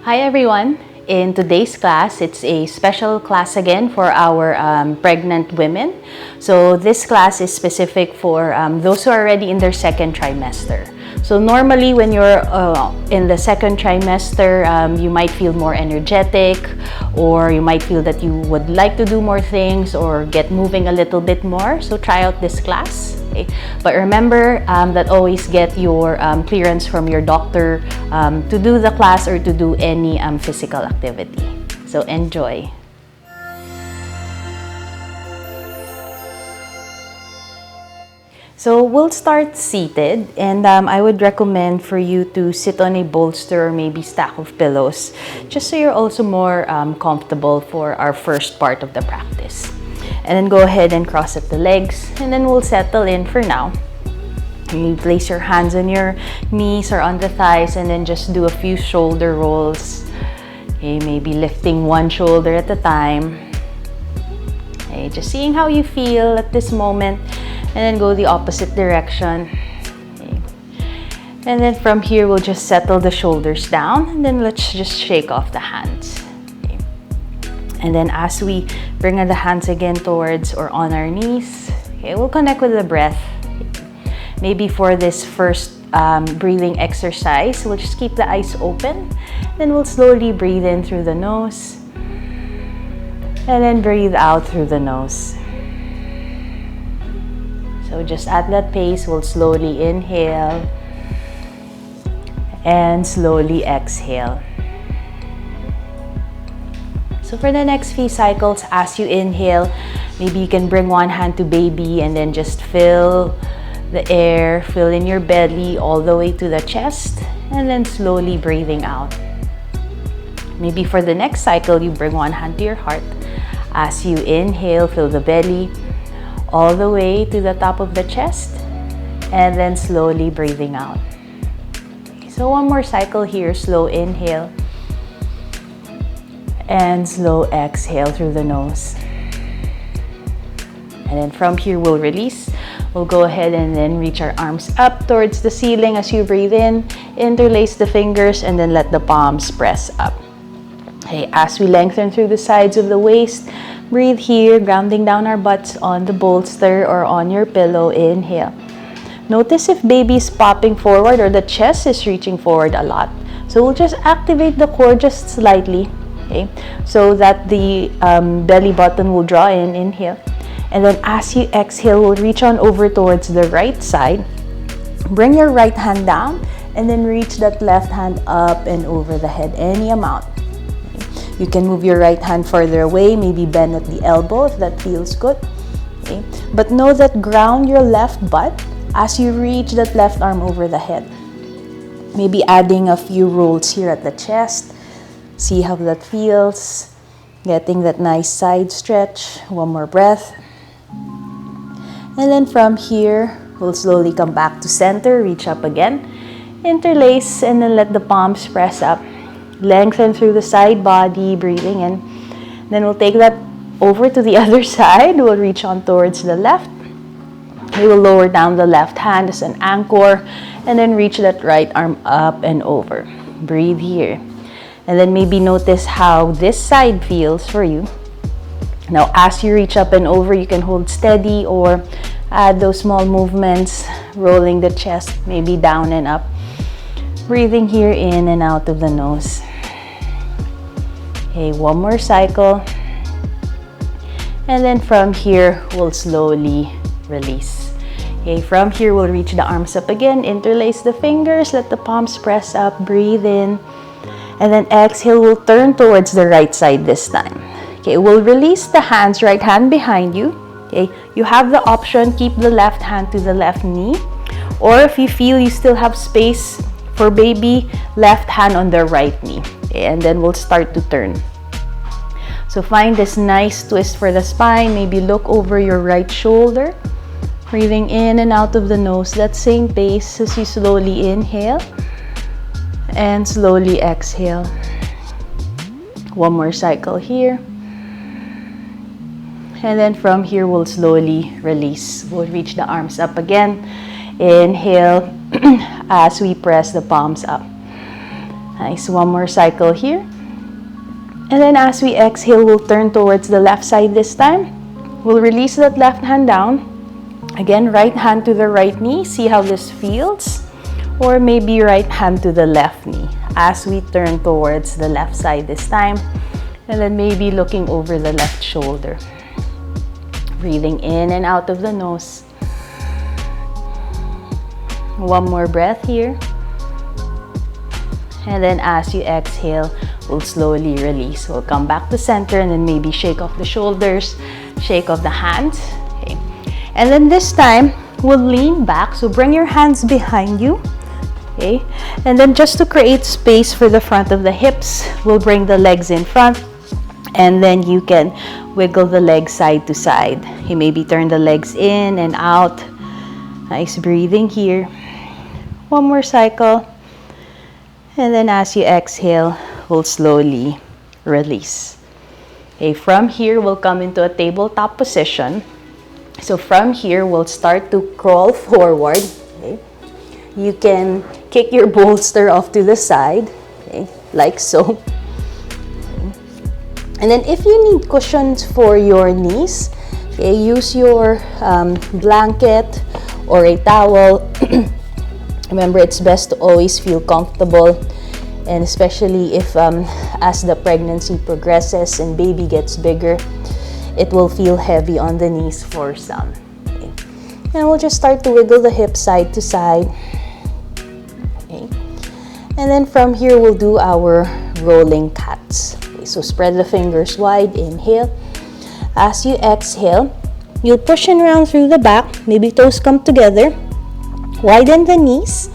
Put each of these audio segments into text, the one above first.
Hi everyone! In today's class, it's a special class again for our pregnant women. So this class is specific for those who are already in their second trimester. So normally when you're in the second trimester, you might feel more energetic, or you might feel that you would like to do more things or get moving a little bit more. So try out this class. Okay. But remember that always get your clearance from your doctor to do the class or to do any physical activity. So enjoy. So we'll start seated, and I would recommend for you to sit on a bolster or maybe stack of pillows, just so you're also more comfortable for our first part of the practice. And then go ahead and cross up the legs, and then we'll settle in for now. You place your hands on your knees or on the thighs, and then just do a few shoulder rolls. Okay, maybe lifting one shoulder at a time. Okay, just seeing how you feel at this moment, and then go the opposite direction. Okay. And then from here, we'll just settle the shoulders down, and then let's just shake off the hands. Okay. And then as we bring the hands again towards or on our knees, okay, we'll connect with the breath. Maybe for this first breathing exercise, we'll just keep the eyes open. Then we'll slowly breathe in through the nose, and then breathe out through the nose. So just at that pace, we'll slowly inhale and slowly exhale. So for the next few cycles, as you inhale, maybe you can bring one hand to baby and then just fill the air, fill in your belly all the way to the chest, and then slowly breathing out. Maybe for the next cycle, you bring one hand to your heart. As you inhale, fill the belly all the way to the top of the chest, and then slowly breathing out. So one more cycle here, slow inhale and slow exhale through the nose. And then from here, we'll release. We'll go ahead and then reach our arms up towards the ceiling as you breathe in, interlace the fingers, and then let the palms press up. Okay, as we lengthen through the sides of the waist, breathe here, grounding down our butts on the bolster or on your pillow. Inhale. Notice if baby is popping forward or the chest is reaching forward a lot. So we'll just activate the core just slightly, okay, so that the belly button will draw in. Inhale. And then as you exhale, we'll reach on over towards the right side. Bring your right hand down, and then reach that left hand up and over the head, any amount. You can move your right hand further away, maybe bend at the elbow if that feels good. Okay. But know that ground your left butt as you reach that left arm over the head. Maybe adding a few rolls here at the chest. See how that feels. Getting that nice side stretch. One more breath. And then from here, we'll slowly come back to center, reach up again, interlace, and then let the palms press up. Lengthen through the side body, breathing in. Then we'll take that over to the other side. We'll reach on towards the left. We will lower down the left hand as an anchor, and then reach that right arm up and over. Breathe here. And then maybe notice how this side feels for you. Now, as you reach up and over, you can hold steady or add those small movements, rolling the chest maybe down and up. Breathing here in and out of the nose. Okay, one more cycle. And then from here, we'll slowly release. Okay, from here, we'll reach the arms up again, interlace the fingers, let the palms press up, breathe in. And then exhale, we'll turn towards the right side this time. Okay, we'll release the hands, right hand behind you. Okay, you have the option, keep the left hand to the left knee. Or if you feel you still have space for baby, left hand on the right knee. Okay, and then we'll start to turn. So find this nice twist for the spine. Maybe look over your right shoulder. Breathing in and out of the nose. That same pace as you slowly inhale and slowly exhale. One more cycle here. And then from here, we'll slowly release. We'll reach the arms up again. Inhale as we press the palms up. Nice, one more cycle here. And then as we exhale, we'll turn towards the left side this time. We'll release that left hand down. Again, right hand to the right knee. See how this feels. Or maybe right hand to the left knee as we turn towards the left side this time. And then maybe looking over the left shoulder. Breathing in and out of the nose. One more breath here. And then as you exhale, we'll slowly release. We'll come back to center and then maybe shake off the shoulders, shake off the hands. Okay. And then this time, we'll lean back. So bring your hands behind you. Okay. And then just to create space for the front of the hips, we'll bring the legs in front. And then you can wiggle the legs side to side. You maybe turn the legs in and out. Nice breathing here. One more cycle. And then as you exhale, we'll slowly release. Okay, from here, we'll come into a tabletop position. So from here, we'll start to crawl forward. Okay. You can kick your bolster off to the side, okay, like so. And then if you need cushions for your knees, okay, use your blanket or a towel. Remember, it's best to always feel comfortable, and especially if as the pregnancy progresses and baby gets bigger, it will feel heavy on the knees for some. Okay. And we'll just start to wiggle the hips side to side. Okay. And then from here, we'll do our rolling cats. Okay. So spread the fingers wide, inhale. As you exhale, you'll push and round through the back, maybe toes come together. Widen the knees.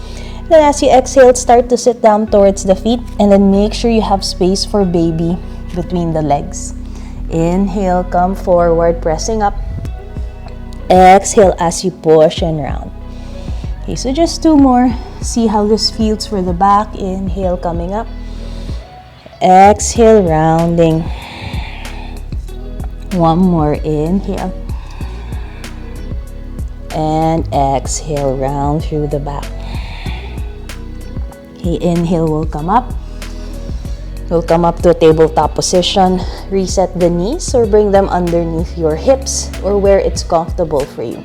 Then as you exhale, start to sit down towards the feet and then make sure you have space for baby between the legs. Inhale, come forward, pressing up. Exhale as you push and round. Okay, so just two more. See how this feels for the back. Inhale, coming up. Exhale, rounding. One more, inhale. And exhale, round through the back. Okay, inhale, we'll come up. We'll come up to a tabletop position. Reset the knees or bring them underneath your hips or where it's comfortable for you.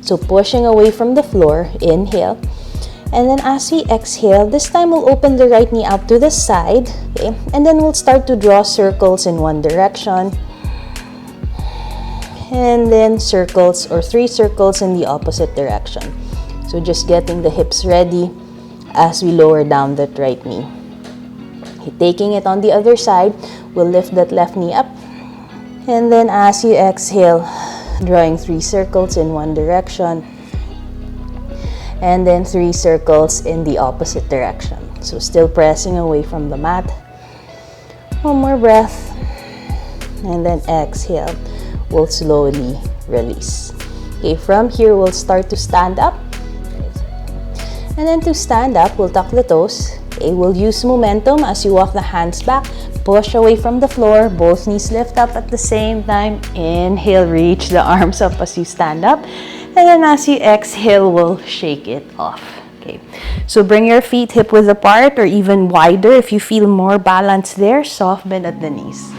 So pushing away from the floor, inhale. And then as we exhale, this time we'll open the right knee out to the side. Okay? And then we'll start to draw circles in one direction. And then circles or 3 circles in the opposite direction. So just getting the hips ready as we lower down that right knee. Okay, taking it on the other side, we'll lift that left knee up. And then as you exhale, drawing 3 circles in one direction. And then 3 circles in the opposite direction. So still pressing away from the mat. One more breath. And then exhale. We'll slowly release. Okay, from here, we'll start to stand up. And then to stand up, we'll tuck the toes. Okay, we'll use momentum as you walk the hands back. Push away from the floor. Both knees lift up at the same time. Inhale, reach the arms up as you stand up. And then as you exhale, we'll shake it off. Okay, so bring your feet hip width apart or even wider if you feel more balance there. Soft bend at the knees.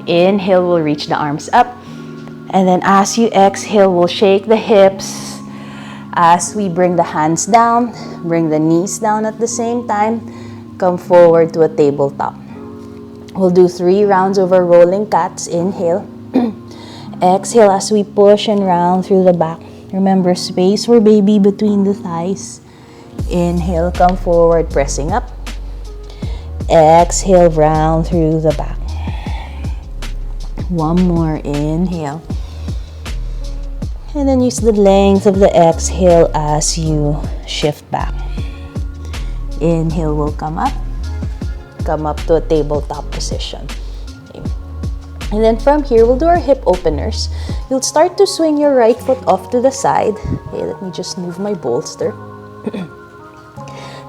Inhale, we'll reach the arms up. And then as you exhale, we'll shake the hips as we bring the hands down, bring the knees down at the same time, come forward to a tabletop. We'll do 3 rounds of our rolling cats. Inhale. Exhale as we push and round through the back. Remember, space for baby between the thighs. Inhale, come forward, pressing up. Exhale, round through the back. One more, inhale. And then use the length of the exhale as you shift back. Inhale will come up to a tabletop position. Okay. And then from here, we'll do our hip openers. You'll start to swing your right foot off to the side. Okay, let me just move my bolster.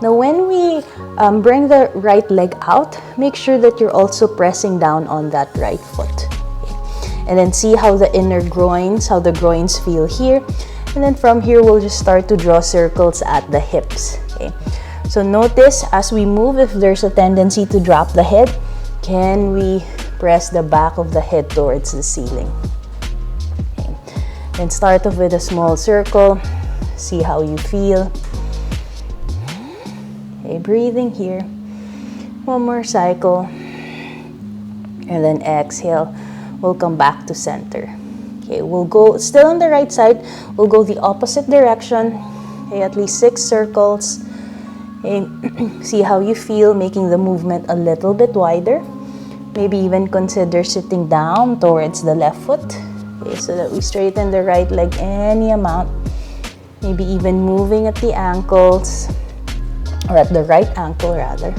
Now, when we bring the right leg out, make sure that you're also pressing down on that right foot. And then see how the inner groins, how the groins feel here. And then from here, we'll just start to draw circles at the hips. Okay. So notice as we move, if there's a tendency to drop the head, can we press the back of the head towards the ceiling? Okay. Then start off with a small circle. See how you feel. Okay, breathing here. One more cycle. And then exhale. We'll come back to center. Okay, we'll go still on the right side. We'll go the opposite direction. Okay, at least 6 circles. Okay, see how you feel, making the movement a little bit wider. Maybe even consider sitting down towards the left foot. Okay, so that we straighten the right leg any amount. Maybe even moving at the ankles, or at the right ankle rather.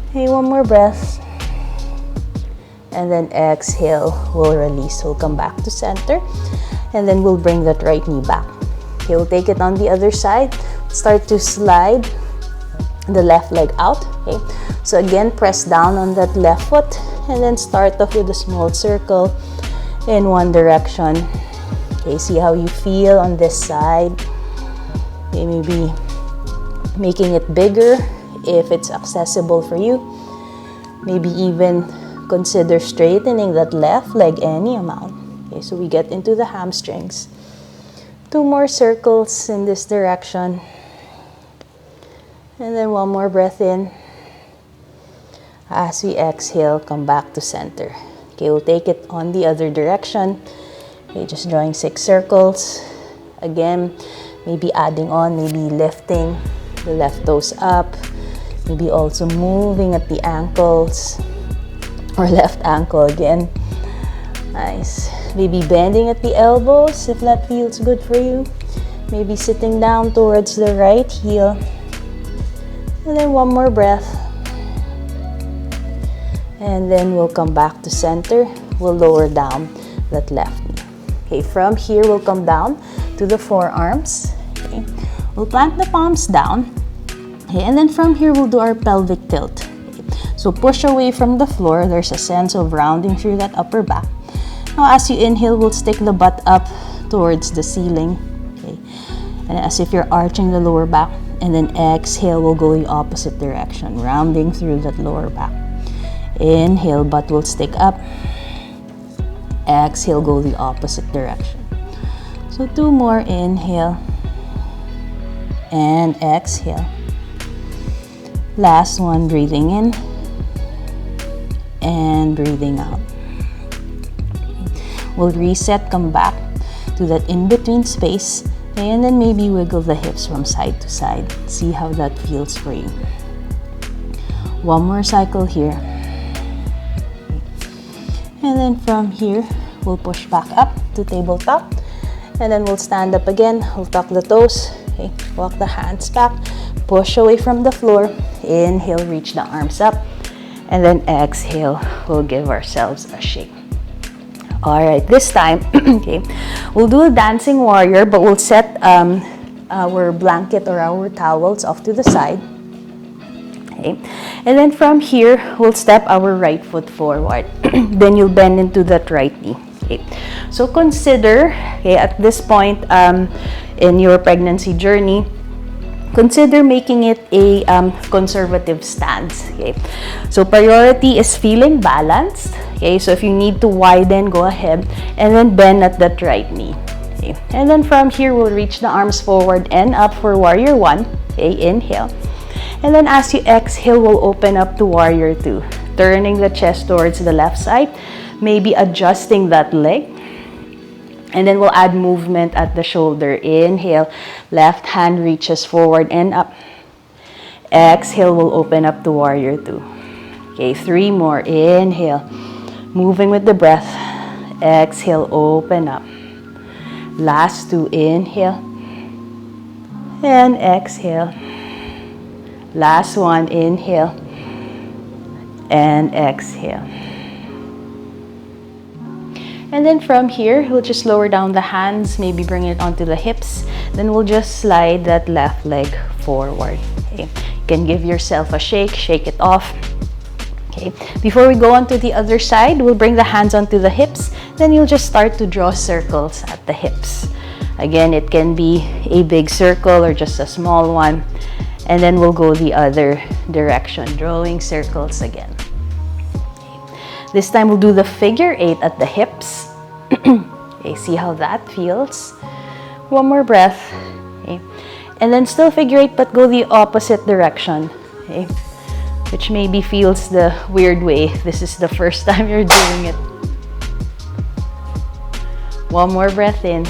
Okay, one more breath. And then exhale, we'll release. We'll come back to center. And then we'll bring that right knee back. Okay, we'll take it on the other side. Start to slide the left leg out. Okay, so again, press down on that left foot. And then start off with a small circle in one direction. Okay, see how you feel on this side. Okay, maybe making it bigger if it's accessible for you. Maybe even consider straightening that left leg any amount. Okay, so we get into the hamstrings. 2 more circles in this direction. And then one more breath in. As we exhale, come back to center. Okay, we'll take it on the other direction. Okay, just drawing 6 circles. Again, maybe adding on, maybe lifting the left toes up. Maybe also moving at the ankles. Or left ankle again. Nice. Maybe bending at the elbows if that feels good for you. Maybe sitting down towards the right heel. And then one more breath. And then we'll come back to center. We'll lower down that left knee. Okay, from here we'll come down to the forearms. Okay. We'll plant the palms down. Okay, and then from here we'll do our pelvic tilt. So push away from the floor. There's a sense of rounding through that upper back. Now as you inhale, we'll stick the butt up towards the ceiling. Okay. And as if you're arching the lower back. And then exhale, we'll go the opposite direction, rounding through that lower back. Inhale, butt will stick up. Exhale, go the opposite direction. So 2 more, inhale. And exhale. Last one, breathing in. And breathing out. We'll reset, come back to that in-between space, and then maybe wiggle the hips from side to side. See how that feels for you. One more cycle here. And then from here, we'll push back up to tabletop. And then we'll stand up again. We'll tuck the toes. Okay, walk the hands back. Push away from the floor. Inhale, reach the arms up. And then exhale, we'll give ourselves a shake. All right, this time, okay, we'll do a dancing warrior, but we'll set our blanket or our towels off to the side. Okay, and then from here, we'll step our right foot forward. Then you'll bend into that right knee. Okay, so consider, okay, at this point in your pregnancy journey, consider making it a conservative stance. Okay, so priority is feeling balanced. Okay, so if you need to widen, go ahead and then bend at that right knee. Okay, and then from here we'll reach the arms forward and up for warrior 1. Okay, inhale, and then as you exhale, we'll open up to warrior 2, turning the chest towards the left side, maybe adjusting that leg. And then we'll add movement at the shoulder. Inhale, left hand reaches forward and up. Exhale, we'll open up to warrior 2. Okay, 3 more. Inhale, moving with the breath. Exhale, open up. Last 2, inhale. And exhale. Last 1, inhale. And exhale. And then from here, we'll just lower down the hands, maybe bring it onto the hips. Then we'll just slide that left leg forward. Okay. You can give yourself a shake it off. Okay. Before we go on to the other side, we'll bring the hands onto the hips. Then you'll just start to draw circles at the hips. Again, it can be a big circle or just a small one. And then we'll go the other direction, drawing circles again. This time we'll do the figure 8 at the hips. Okay, see how that feels. One more breath. Okay. And then still figure 8, but go the opposite direction. Okay. Which maybe feels the weird way. This is the first time you're doing it. One more breath in.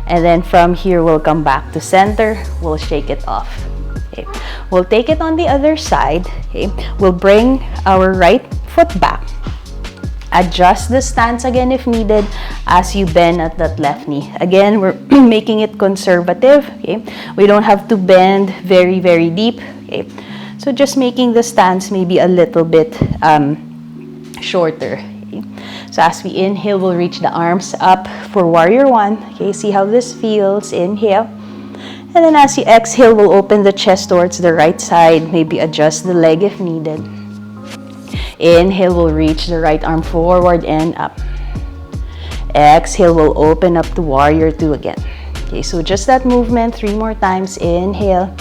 And then from here, we'll come back to center. We'll shake it off. Okay. We'll take it on the other side. Okay. We'll bring our right foot back. Adjust the stance again if needed as you bend at that left knee. Again, we're making it conservative. Okay. We don't have to bend very, very deep. Okay. So just making the stance maybe a little bit shorter. Okay. So as we inhale, we'll reach the arms up for warrior 1. Okay, see how this feels. Inhale. And then as you exhale, we'll open the chest towards the right side. Maybe adjust the leg if needed. Inhale, we'll reach the right arm forward and up. Exhale, we'll open up to warrior 2 again. Okay, so just that movement 3 more times. Inhale.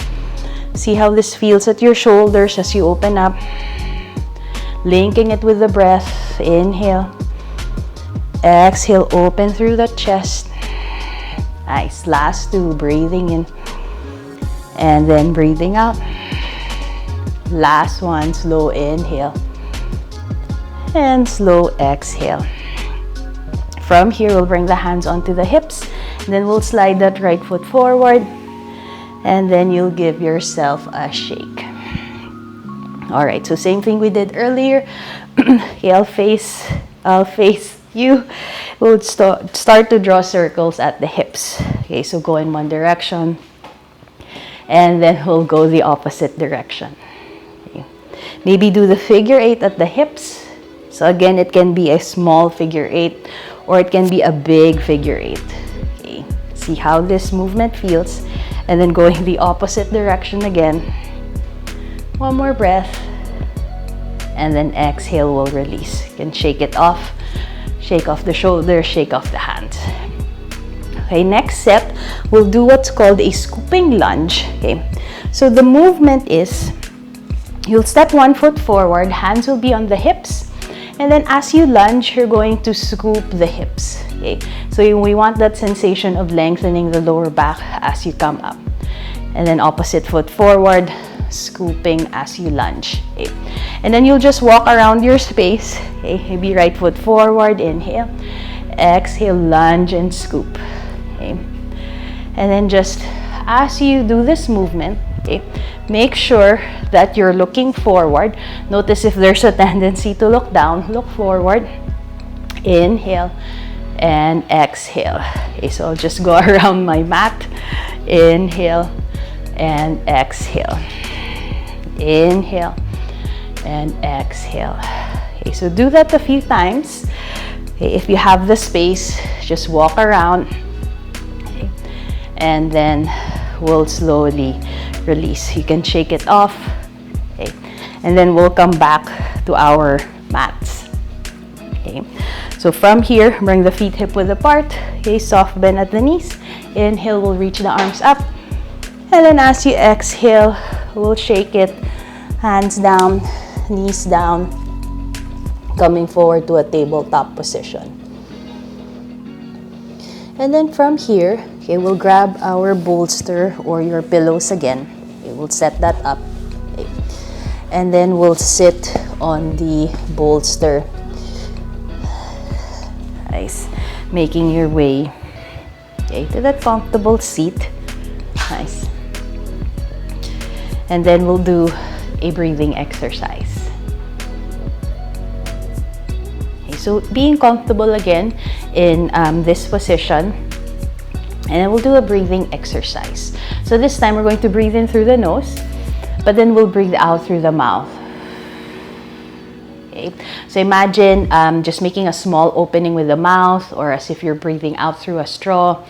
See how this feels at your shoulders as you open up. Linking it with the breath. Inhale. Exhale, open through the chest. Nice. Last 2, breathing in. And then breathing out. Last one, slow inhale. And slow exhale. From here, we'll bring the hands onto the hips. Then we'll slide that right foot forward. And then you'll give yourself a shake. All right, so same thing we did earlier. Okay, I'll face you. We'll start to draw circles at the hips. Okay, so go in one direction. And then we'll go the opposite direction. Okay. Maybe do the figure 8 at the hips. So again, it can be a small figure 8 or it can be a big figure 8. Okay. See how this movement feels. And then going the opposite direction again. One more breath. And then exhale, we'll release. You can shake it off. Shake off the shoulders, shake off the hands. Okay, next set, we'll do what's called a scooping lunge. Okay, so the movement is, you'll step 1 foot forward, hands will be on the hips. And then as you lunge, you're going to scoop the hips. Okay, so we want that sensation of lengthening the lower back as you come up. And then opposite foot forward, scooping as you lunge. Okay. And then you'll just walk around your space. Okay, maybe right foot forward, inhale. Exhale, lunge and scoop. Okay. And then just as you do this movement, okay, make sure that you're looking forward. Notice if there's a tendency to look down, look forward. Inhale and exhale. Okay, so I'll just go around my mat. Inhale and exhale. Inhale and exhale. Okay, so do that a few times. Okay, if you have the space, just walk around. Okay, and then we'll slowly release. You can shake it off. Okay, and then we'll come back to our mats. Okay, so from here, bring the feet hip width apart. Okay, soft bend at the knees. Inhale, we'll reach the arms up. And then as you exhale, we'll shake it. Hands down, knees down, coming forward to a tabletop position. And then from here, okay, we'll grab our bolster or your pillows again. Okay, we'll set that up. Okay. And then we'll sit on the bolster. Nice. Making your way, okay, to that comfortable seat. Nice. And then we'll do a breathing exercise. Okay, so being comfortable again in this position, and then we'll do a breathing exercise. So this time we're going to breathe in through the nose, but then we'll breathe out through the mouth. Okay, so imagine just making a small opening with the mouth, or as if you're breathing out through a straw,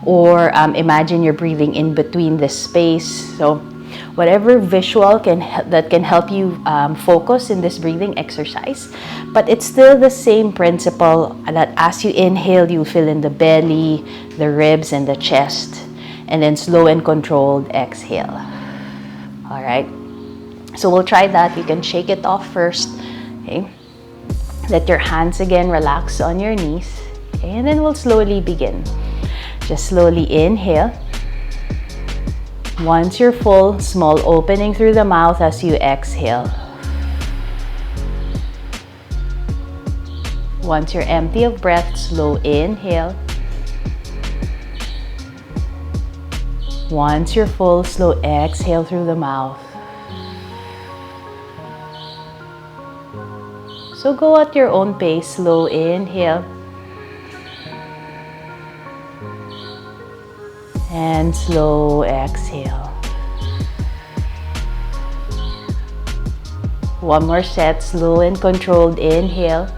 or imagine you're breathing in between this space. So whatever visual that can help you focus in this breathing exercise. But it's still the same principle that as you inhale, you fill in the belly, the ribs, and the chest. and then slow and controlled exhale. All right, so we'll try that. You can shake it off first. Okay, let your hands again relax on your knees. Okay, and then we'll slowly begin. Just slowly inhale. Once you're full, small opening through the mouth as you exhale. Once you're empty of breath, slow inhale. Once you're full, slow exhale through the mouth. So go at your own pace, slow inhale. And slow exhale. One more set, slow and controlled inhale.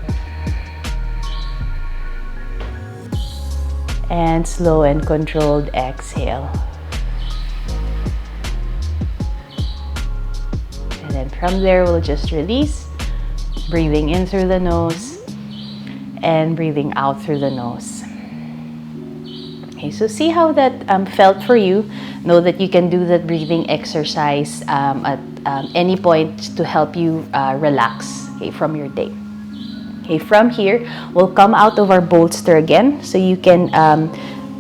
And slow and controlled exhale. And then from there, we'll just release, breathing in through the nose and breathing out through the nose. Okay, so see how that felt for you. Know that you can do that breathing exercise at any point to help you relax, okay, from your day. Okay, from here, we'll come out of our bolster again. So you can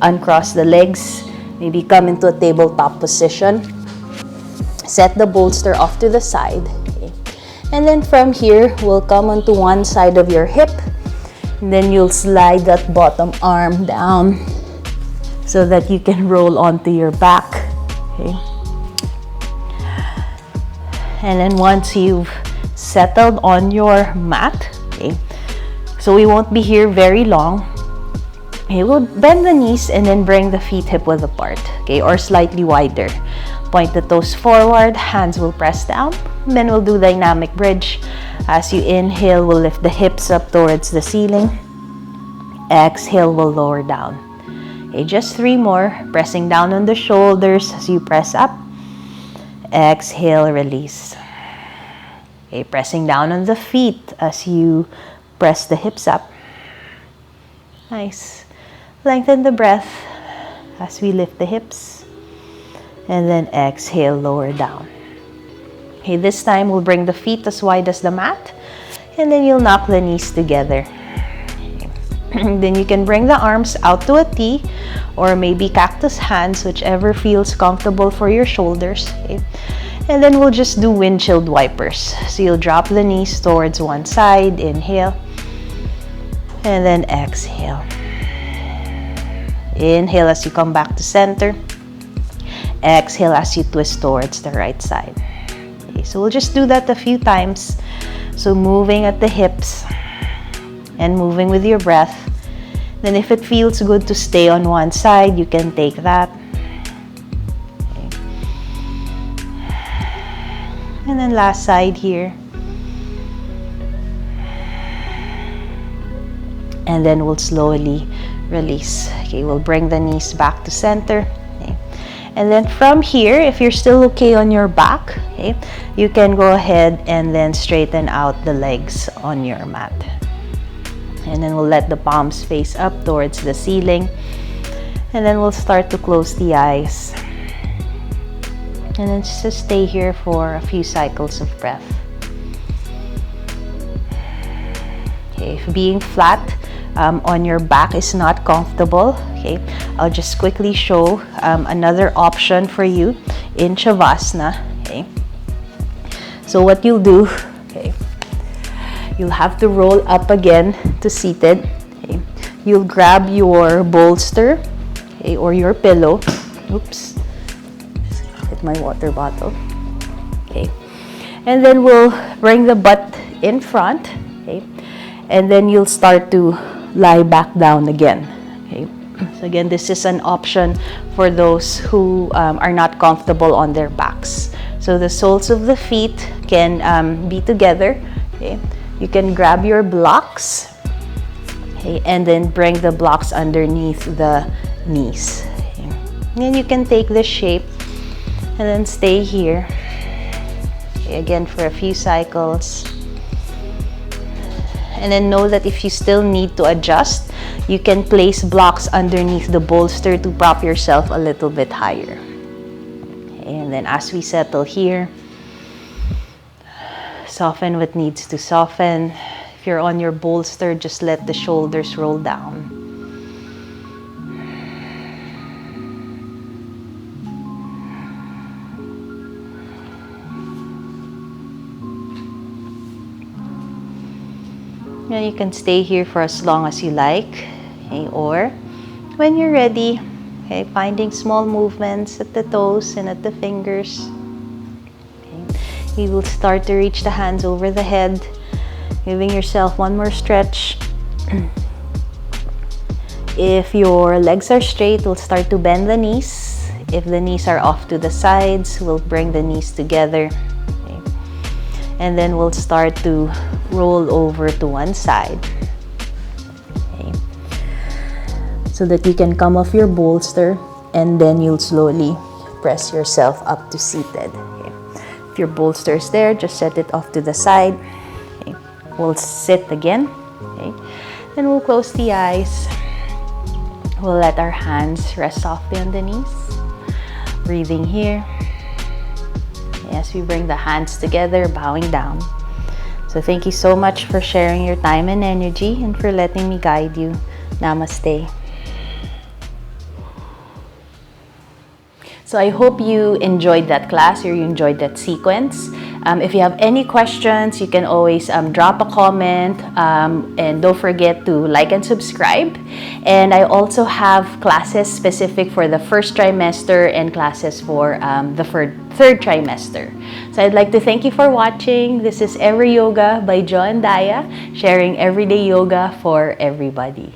uncross the legs, maybe come into a tabletop position. Set the bolster off to the side. Okay. And then from here, we'll come onto one side of your hip. And then you'll slide that bottom arm down so that you can roll onto your back. Okay. And then once you've settled on your mat, okay, so we won't be here very long. Okay, we'll bend the knees and then bring the feet hip width apart, okay, or slightly wider. Point the toes forward, hands will press down. Then we'll do dynamic bridge. As you inhale, we'll lift the hips up towards the ceiling. Exhale, we'll lower down. Okay, just 3 more. Pressing down on the shoulders as you press up. Exhale, release. Okay, pressing down on the feet as you press the hips up. Nice. Lengthen the breath as we lift the hips. And then exhale, lower down. Okay, this time we'll bring the feet as wide as the mat. And then you'll knock the knees together. Then you can bring the arms out to a T or maybe cactus hands, whichever feels comfortable for your shoulders. Okay? And then we'll just do windshield wipers. So you'll drop the knees towards one side, inhale, and then exhale. Inhale as you come back to center. Exhale as you twist towards the right side. Okay, so we'll just do that a few times. So moving at the hips and moving with your breath. Then if it feels good to stay on one side, you can take that. Okay. And then last side here. And then we'll slowly release. Okay, we'll bring the knees back to center. Okay. And then from here, if you're still okay on your back, okay, you can go ahead and then straighten out the legs on your mat. And then we'll let the palms face up towards the ceiling. And then we'll start to close the eyes. And then just stay here for a few cycles of breath. Okay, if being flat on your back is not comfortable, okay, I'll just quickly show another option for you in Shavasana. Okay, so what you'll do, okay, you'll have to roll up again to seated. Okay. You'll grab your bolster, okay, or your pillow. Oops, hit my water bottle. Okay, and then we'll bring the butt in front. Okay, and then you'll start to lie back down again. Okay, so again, this is an option for those who are not comfortable on their backs. So the soles of the feet can be together. Okay. You can grab your blocks, okay, and then bring the blocks underneath the knees. Okay. And then you can take this shape and then stay here. Okay, again for a few cycles. And then know that if you still need to adjust, you can place blocks underneath the bolster to prop yourself a little bit higher. Okay, and then as we settle here, soften what needs to soften. If you're on your bolster, just let the shoulders roll down. And you can stay here for as long as you like, okay? Or when you're ready, okay, finding small movements at the toes and at the fingers. Okay. You will start to reach the hands over the head, giving yourself one more stretch. If your legs are straight, we'll start to bend the knees. If the knees are off to the sides, we'll bring the knees together. Okay. And then we'll start to roll over to one side. Okay. So that you can come off your bolster, and then you'll slowly press yourself up to seated. Okay. If your bolster is there, just set it off to the side. Okay. We'll sit again. Okay. Then we'll close the eyes. We'll let our hands rest softly on the knees. Breathing here. As we bring the hands together, bowing down. So thank you so much for sharing your time and energy and for letting me guide you. Namaste. So I hope you enjoyed that class or you enjoyed that sequence. If you have any questions, you can always drop a comment, and don't forget to like and subscribe. And I also have classes specific for the first trimester and classes for the third trimester. So I'd like to thank you for watching. This is Every Yoga by Jo and Daya, sharing everyday yoga for everybody.